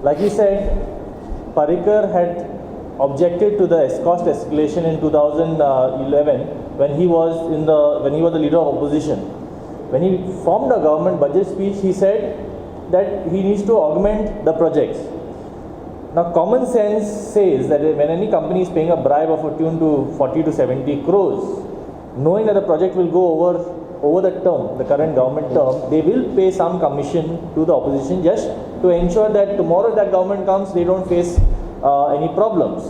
Like we said, Parrikar had objected to the cost escalation in 2011 when he was the leader of opposition. When he formed a government budget speech, he said that he needs to augment the projects. Now, common sense says that when any company is paying a bribe of a tune to 40 to 70 crores, knowing that the project will go over the term, the current government term, they will pay some commission to the opposition just to ensure that tomorrow that government comes, they don't face any problems.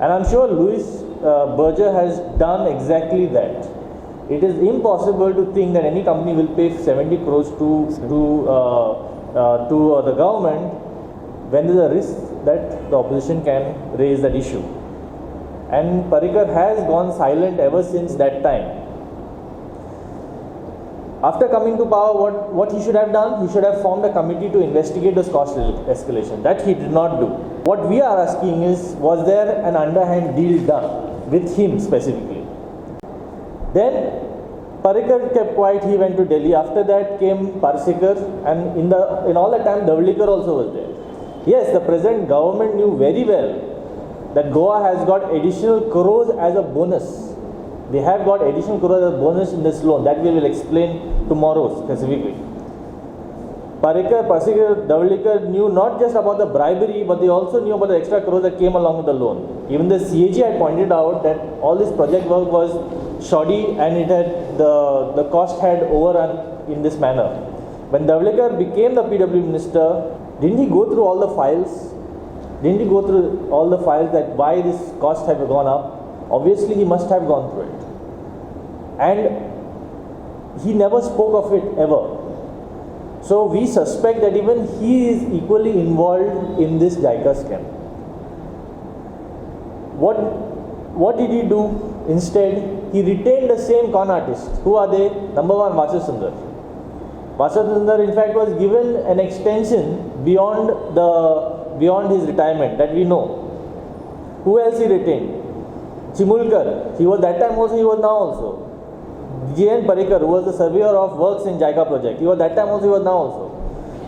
And I'm sure Louis Berger has done exactly that. It is impossible to think that any company will pay 70 crores to the government when there is a risk that the opposition can raise that issue. And Parrikar has gone silent ever since that time. After coming to power, what he should have done? He should have formed a committee to investigate this cost escalation. That he did not do. What we are asking is, was there an underhand deal done with him specifically? Then Parrikar kept quiet, he went to Delhi. After that came Pasekar, and in all that time Davlikar also was there. Yes, the present government knew very well that Goa has got additional crores as a bonus. They have got additional crores as a bonus in this loan. That we will explain tomorrow specifically. Parrikar, Pasekar, Davlikar knew not just about the bribery, but they also knew about the extra crores that came along with the loan. Even the CAG had pointed out that all this project work was shoddy and it had the cost had overrun in this manner. When Davlikar became the PWD Minister, didn't he go through all the files? Didn't he go through all the files that why this cost have gone up? Obviously, he must have gone through it. And he never spoke of it ever. So we suspect that even he is equally involved in this Jica scam. What did he do? Instead, he retained the same con artists. Who are they? Number one, Wachasundar. Wachasundar, in fact, was given an extension beyond his retirement that we know. Who else he retained? Chimulkar. He was that time also, he was now also. Vijay Parrikar, who was the surveyor of works in Jica project. He was that time also, he was now also.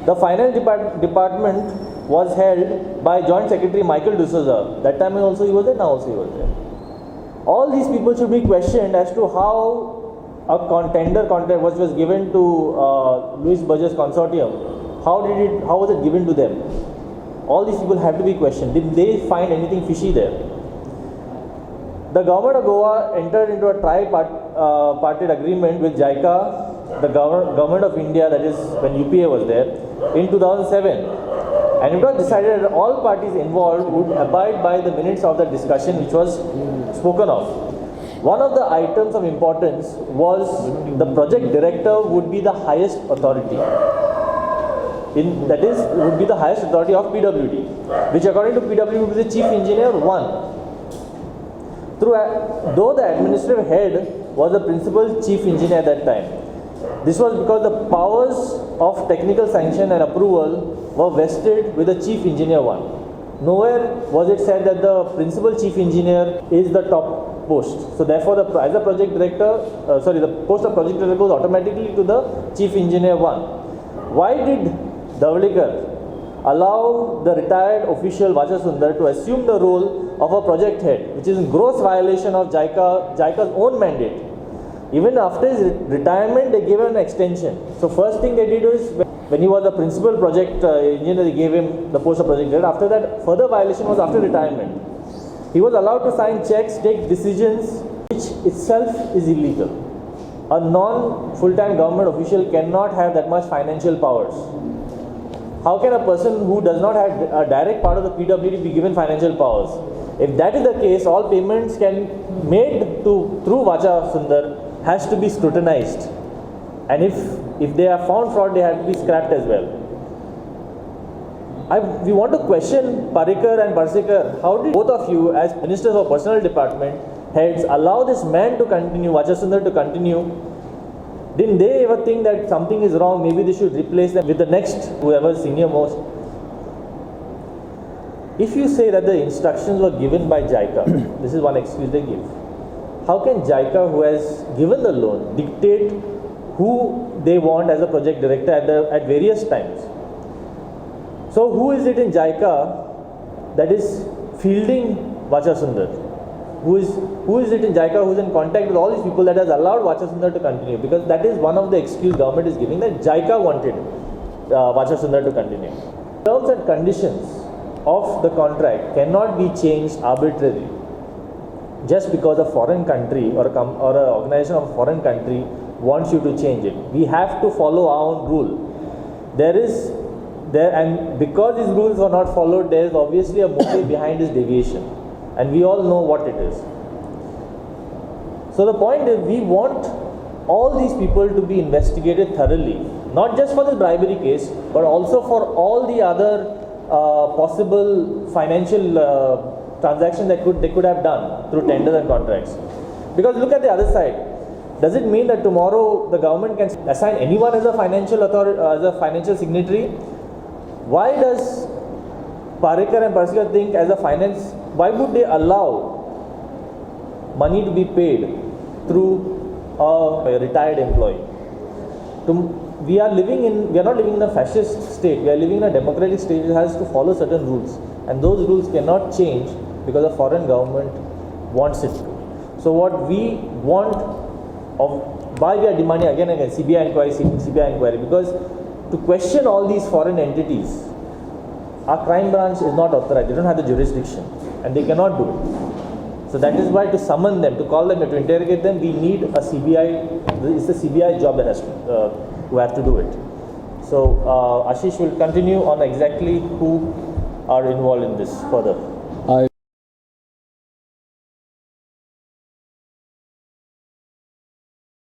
The finance department was held by Joint Secretary Michael D'Souza. That time also he was there, now also he was there. All these people should be questioned as to how a contract which was given to Louis Berger's consortium, how was it given to them? All these people have to be questioned. Did they find anything fishy there? The government of Goa entered into a tripartite agreement with Jica, the government of India, that is when UPA was there, in 2007. And it was decided that all parties involved would abide by the minutes of the discussion which was spoken of. One of the items of importance was the project director would be the highest authority. That is, would be the highest authority of PWD, which according to PWD would be the Chief Engineer 1. Though the administrative head was the principal chief engineer at that time. This was because the powers of technical sanction and approval were vested with the chief engineer 1. Nowhere was it said that the principal chief engineer is the top post. So therefore, as the project director, the post of project director goes automatically to the chief engineer 1. Why did Davlikar allow the retired official Wachasundar to assume the role of a project head, which is in gross violation of Jica's own mandate? Even after his retirement, they gave him an extension. So first thing they did was, when he was the principal project engineer, they gave him the post of project head. After that, further violation was after retirement. He was allowed to sign checks, take decisions, which itself is illegal. A non-full-time government official cannot have that much financial powers. How can a person who does not have a direct part of the PWD be given financial powers? If that is the case, all payments made through Wachasundar has to be scrutinized. And if they are found fraud, they have to be scrapped as well. We want to question Parrikar and Pasekar. How did both of you, as ministers of personnel department heads, allow this man to continue, Wachasundar to continue? Didn't they ever think that something is wrong? Maybe they should replace them with the next, whoever is senior most. If you say that the instructions were given by Jica, this is one excuse they give. How can Jica, who has given the loan, dictate who they want as a project director at various times? So who is it in Jica that is fielding Wachasundar? Who is it in Jica who is in contact with all these people that has allowed Wachasundar to continue? Because that is one of the excuse government is giving, that Jica wanted Wachasundar to continue. Terms and conditions of the contract cannot be changed arbitrarily just because a foreign country or an organization of a foreign country wants you to change it. We have to follow our own rule. And because these rules are not followed, there is obviously a motive behind this deviation, and we all know what it is. So the point is, we want all these people to be investigated thoroughly, not just for the bribery case, but also for all the other possible financial transactions that they could have done through tenders and contracts. Because look at the other side. Does it mean that tomorrow the government can assign anyone as a financial authority, as a financial signatory? Why does Parrikar and Pasekar think as a finance? Why would they allow money to be paid through a retired employee? We are not living in a fascist state. We are living in a democratic state. It has to follow certain rules, and those rules cannot change because a foreign government wants it to. So what we want, why we are demanding again and again CBI inquiry, because to question all these foreign entities, our crime branch is not authorized. They don't have the jurisdiction, and they cannot do it. So that is why, to summon them, to call them, to interrogate them, we need a CBI. It's the CBI job that has who have to do it. So Ashish will continue on exactly who are involved in this further.